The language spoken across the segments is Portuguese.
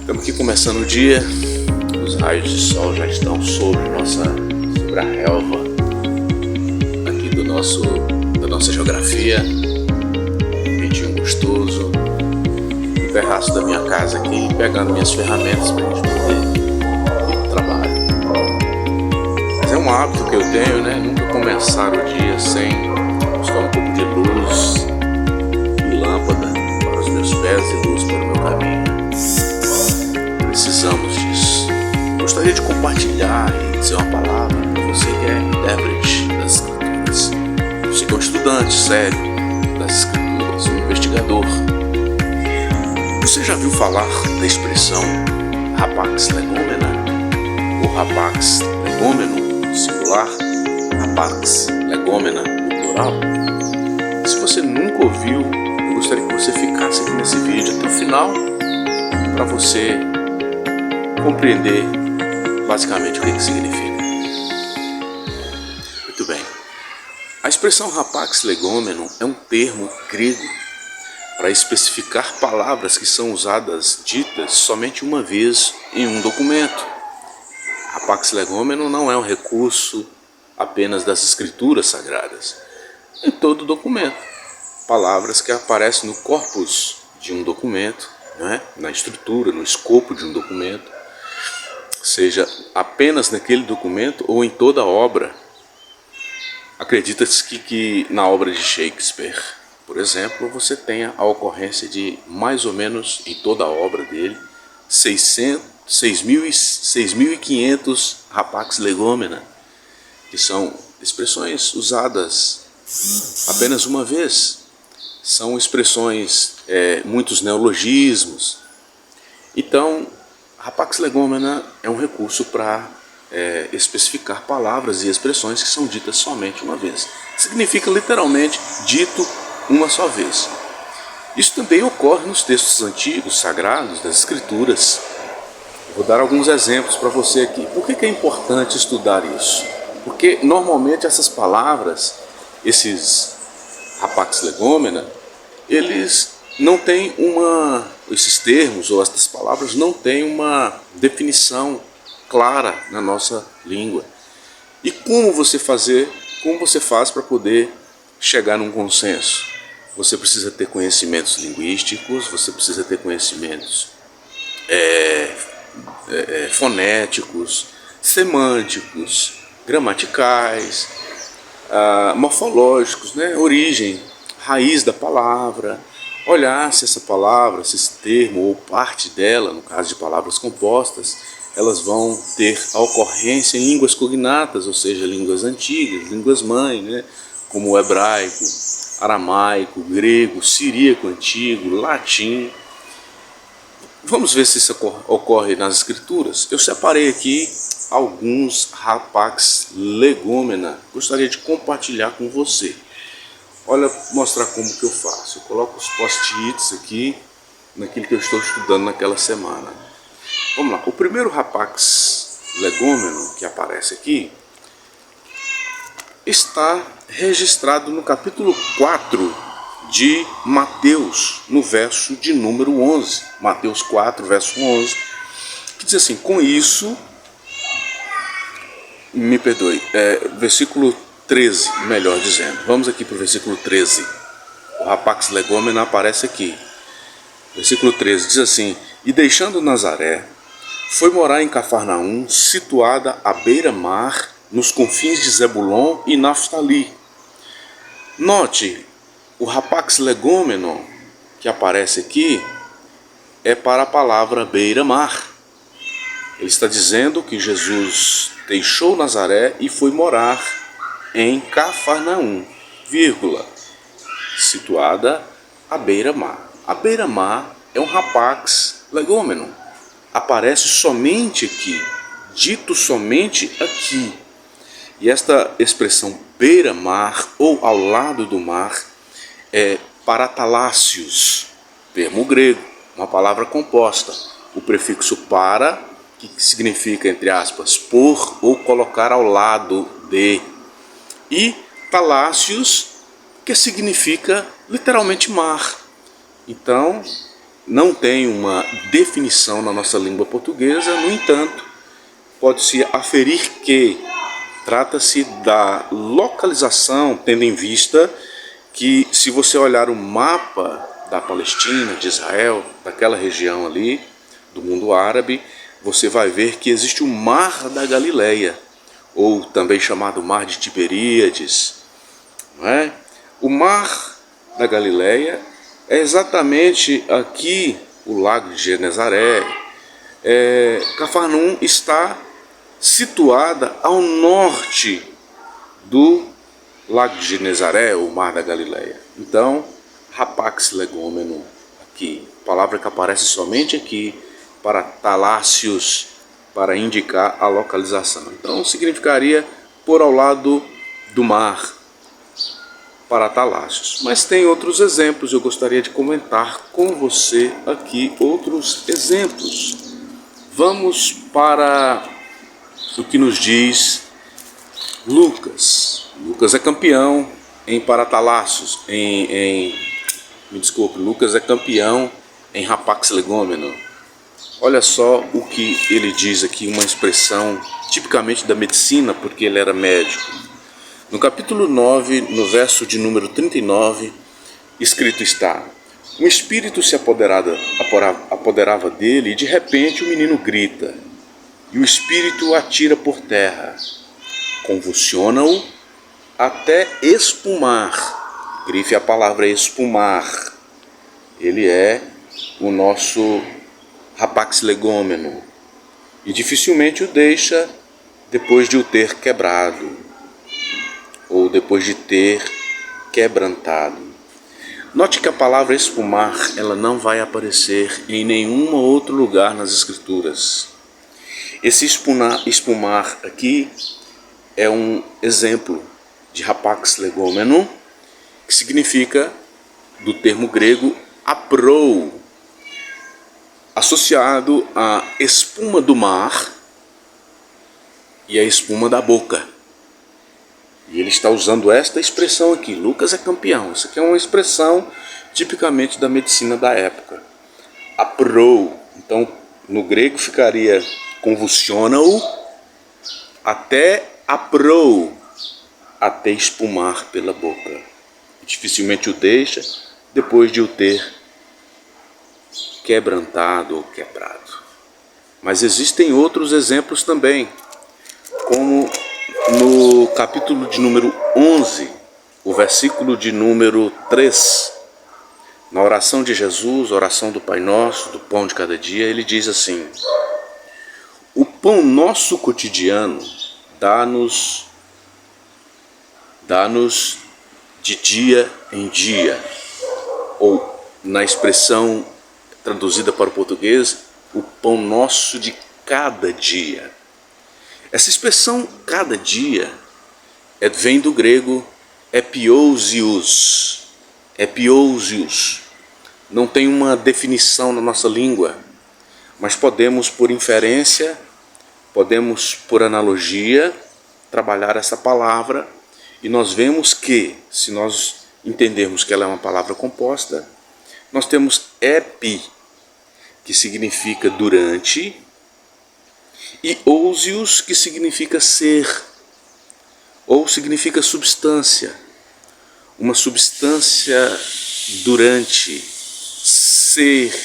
Estamos aqui começando o dia, os raios de sol já estão sobre a relva aqui da nossa geografia, um ventinho gostoso, no terraço da minha casa aqui, pegando minhas ferramentas para a gente poder ir para o trabalho. Mas é um hábito que eu tenho, né? Nunca começar o dia sem buscar um pouco de luz e lâmpada para os meus pés e luz para o meu caminho. Precisamos disso. Gostaria de compartilhar e dizer uma palavra para você que é intérprete das escrituras, você que é um estudante sério das escrituras, um investigador. Você já viu falar da expressão rapax legomena ou rapax legomeno no singular, rapax legomena no plural? Se você nunca ouviu, eu gostaria que você ficasse aqui nesse vídeo até o final para você compreender basicamente o que significa. Muito bem. A expressão rapax legomeno é um termo grego para especificar palavras que são ditas somente uma vez em um documento. Rapax legomeno não é um recurso apenas das escrituras sagradas. Em todo documento, palavras que aparecem no corpus de um documento, né? Na estrutura, no escopo de um documento, seja apenas naquele documento ou em toda a obra. Acredita-se que na obra de Shakespeare, por exemplo, você tenha a ocorrência de mais ou menos em toda a obra dele 6.500 rapax legomena, que são expressões usadas apenas uma vez. São expressões, muitos neologismos. Então, rapax legomena é um recurso para especificar palavras e expressões que são ditas somente uma vez. Significa literalmente dito uma só vez. Isso também ocorre nos textos antigos, sagrados, das escrituras. Vou dar alguns exemplos para você aqui. Por que é importante estudar isso? Porque normalmente essas palavras, esses rapax legomena, eles não têm esses termos ou essas palavras não têm uma definição clara na nossa língua. E como você faz para poder chegar num consenso? Você precisa ter conhecimentos linguísticos, você precisa ter conhecimentos fonéticos, semânticos, gramaticais, morfológicos, né? Origem, raiz da palavra, olhar se essa palavra, se esse termo ou parte dela, no caso de palavras compostas, elas vão ter a ocorrência em línguas cognatas, ou seja, línguas antigas, línguas mãe, né? Como o hebraico, aramaico, grego, siríaco antigo, latim. Vamos ver se isso ocorre nas escrituras. Eu separei aqui alguns rapax legomena. Gostaria de compartilhar com você. Olha, mostrar como que eu faço. Eu coloco os post-its aqui naquilo que eu estou estudando naquela semana. Vamos lá. O primeiro rapax legomeno que aparece aqui está registrado no capítulo 4 de Mateus, no verso de número 11. Mateus 4, verso 11, que diz assim: com isso, me perdoe, versículo 13, melhor dizendo. Vamos aqui para o versículo 13. O rapax legomena aparece aqui. Versículo 13 diz assim: e deixando Nazaré, foi morar em Cafarnaum, situada à beira-mar, nos confins de Zebulon e Naftali. Note, o rapax legomeno que aparece aqui é para a palavra beira-mar. Ele está dizendo que Jesus deixou Nazaré e foi morar em Cafarnaum, situada à beira-mar. A beira-mar é um rapax legomeno. Aparece somente aqui, dito somente aqui. E esta expressão beira-mar ou ao lado do mar é paratalácios, termo grego, uma palavra composta. O prefixo para, que significa, entre aspas, por ou colocar ao lado de. E talácios, que significa literalmente mar. Então, não tem uma definição na nossa língua portuguesa, no entanto, pode-se aferir que trata-se da localização, tendo em vista que, se você olhar o mapa da Palestina, de Israel, daquela região ali, do mundo árabe, você vai ver que existe o Mar da Galileia, ou também chamado Mar de Tiberíades, não é? O Mar da Galileia é exatamente aqui o Lago de Genezaré. Cafarnaum está situada ao norte do Lago de Genezaré, o Mar da Galileia. Então, rapax legômeno, aqui, palavra que aparece somente aqui para Talácios, para indicar a localização. Então, significaria por ao lado do mar, para Talácios. Mas tem outros exemplos, eu gostaria de comentar com você aqui outros exemplos. Vamos para o que nos diz Lucas. Lucas é campeão em Paratalácios, Lucas é campeão em rapax legômeno. Olha só o que ele diz aqui, uma expressão tipicamente da medicina, porque ele era médico. No capítulo 9, no verso de número 39, escrito está: um espírito se apoderava dele e de repente o menino grita, e o espírito o atira por terra, convulsiona-o até espumar. Grife a palavra espumar. Ele é o nosso rapax legômeno e dificilmente o deixa depois de o ter quebrado ou depois de ter quebrantado. Note que a palavra espumar, ela não vai aparecer em nenhum outro lugar nas Escrituras. Esse espumar aqui é um exemplo de rapax legômeno, que significa, do termo grego, aprou, associado à espuma do mar e à espuma da boca. E ele está usando esta expressão aqui, Lucas é campeão. Isso aqui é uma expressão tipicamente da medicina da época. Aprou. Então, no grego ficaria convulsiona-o até aprou, até espumar pela boca. Dificilmente o deixa depois de o ter quebrantado ou quebrado. Mas existem outros exemplos também, como no capítulo de número 11, o versículo de número 3, na oração de Jesus, oração do Pai Nosso, do pão de cada dia, ele diz assim: o pão nosso cotidiano dá-nos de dia em dia, ou na expressão traduzida para o português, o pão nosso de cada dia. Essa expressão cada dia vem do grego epiousios. Epiousios. Não tem uma definição na nossa língua, mas podemos, por inferência, podemos, por analogia, trabalhar essa palavra, e nós vemos que, se nós entendermos que ela é uma palavra composta, nós temos epi, que significa durante, e ousios, que significa ser, ou significa substância. Uma substância durante, ser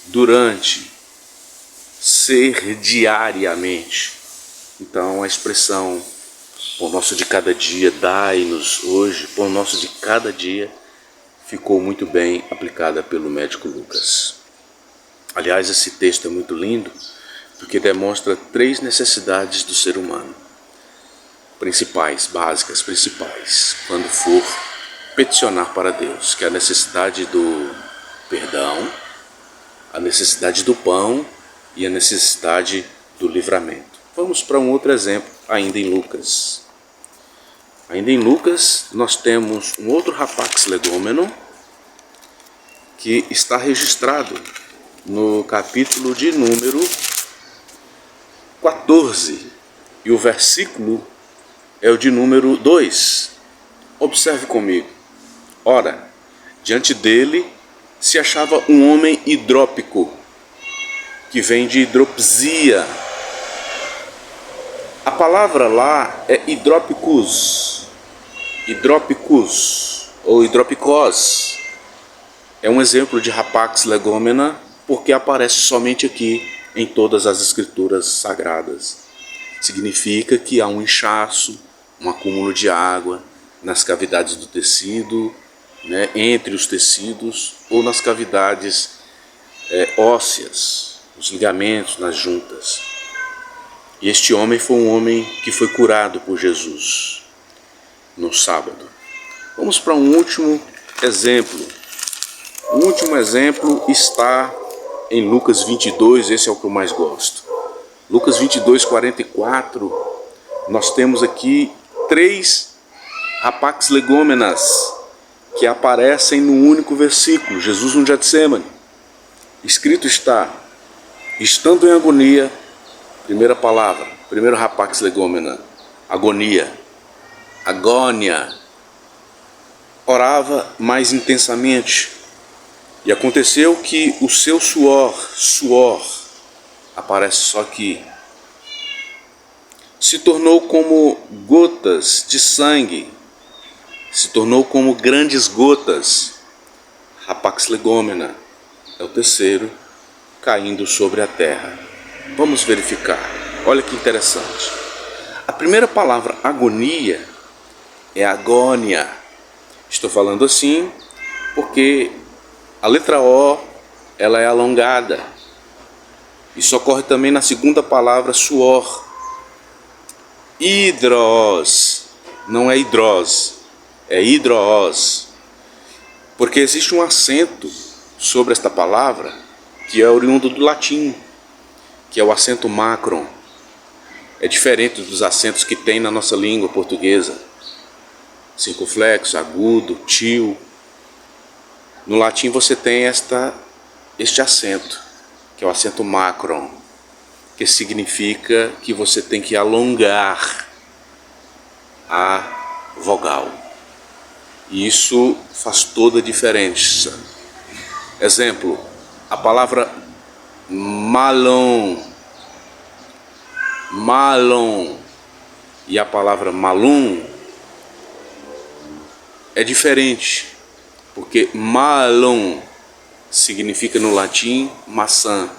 durante, ser diariamente. Então a expressão pão nosso de cada dia, dai-nos hoje, pão nosso de cada dia, ficou muito bem aplicada pelo médico Lucas. Aliás, esse texto é muito lindo, porque demonstra 3 necessidades do ser humano, principais, básicas, principais, quando for peticionar para Deus, que é a necessidade do perdão, a necessidade do pão e a necessidade do livramento. Vamos para um outro exemplo, ainda em Lucas. Ainda em Lucas, nós temos um outro rapax legômeno, que está registrado no capítulo de número 14, e o versículo é o de número 2. Observe comigo. Ora, diante dele se achava um homem hidrópico, que vem de hidropsia. A palavra lá é hidrópicos ou hidropicós. É um exemplo de rapax legomena, porque aparece somente aqui em todas as escrituras sagradas. Significa que há um inchaço, um acúmulo de água nas cavidades do tecido, né, entre os tecidos ou nas cavidades ósseas, nos ligamentos, nas juntas. E este homem foi um homem que foi curado por Jesus no sábado. Vamos para um último exemplo. O último exemplo está em Lucas 22, esse é o que eu mais gosto. Lucas 22, 44, nós temos aqui 3 rapax legômenas que aparecem no único versículo. Jesus no Getsemane. Escrito está: estando em agonia, primeira palavra, primeiro rapax legômena, agonia, agônia, orava mais intensamente, e aconteceu que o seu suor, aparece só aqui, se tornou como gotas de sangue, se tornou como grandes gotas, rapax legômena, é o terceiro, caindo sobre a terra. Vamos verificar, olha que interessante. A primeira palavra agonia é agônia. Estou falando assim porque a letra O, ela é alongada. Isso ocorre também na segunda palavra suor. Hidros, não é hidrós, é hidrós. Porque existe um acento sobre esta palavra que é oriundo do latim, que é o acento macron. É diferente dos acentos que tem na nossa língua portuguesa. Circunflexo, agudo, tio. No latim você tem este acento, que é o acento macron, que significa que você tem que alongar a vogal. E isso faz toda a diferença. Exemplo, a palavra malon e a palavra malum é diferente, porque malum significa no latim maçã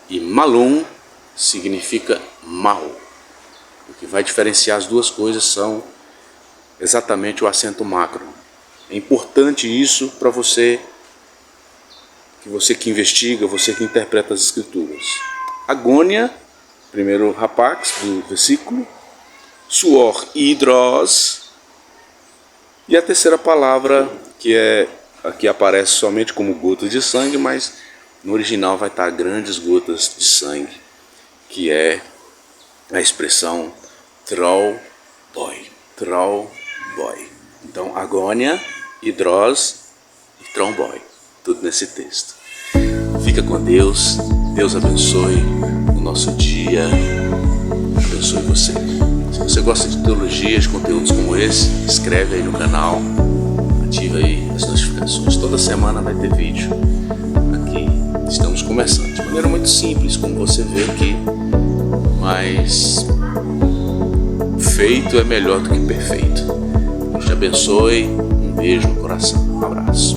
e malum significa mal. O que vai diferenciar as duas coisas são exatamente o acento macro. É importante isso para você que investiga, você que interpreta as escrituras. Agônia, primeiro rapax do versículo, suor, hidros, e a terceira palavra, que aqui aparece somente como gotas de sangue, mas no original vai estar grandes gotas de sangue, que é a expressão tromboi. Então, agônia, hidros e tromboi, tudo nesse texto. Fica com Deus, Deus abençoe o nosso dia, abençoe você. Se você gosta de teologia, de conteúdos como esse, inscreve aí no canal, ativa aí as notificações. Toda semana vai ter vídeo aqui. Estamos começando de maneira muito simples, como você vê aqui, mas feito é melhor do que perfeito. Deus te abençoe, um beijo no coração, um abraço.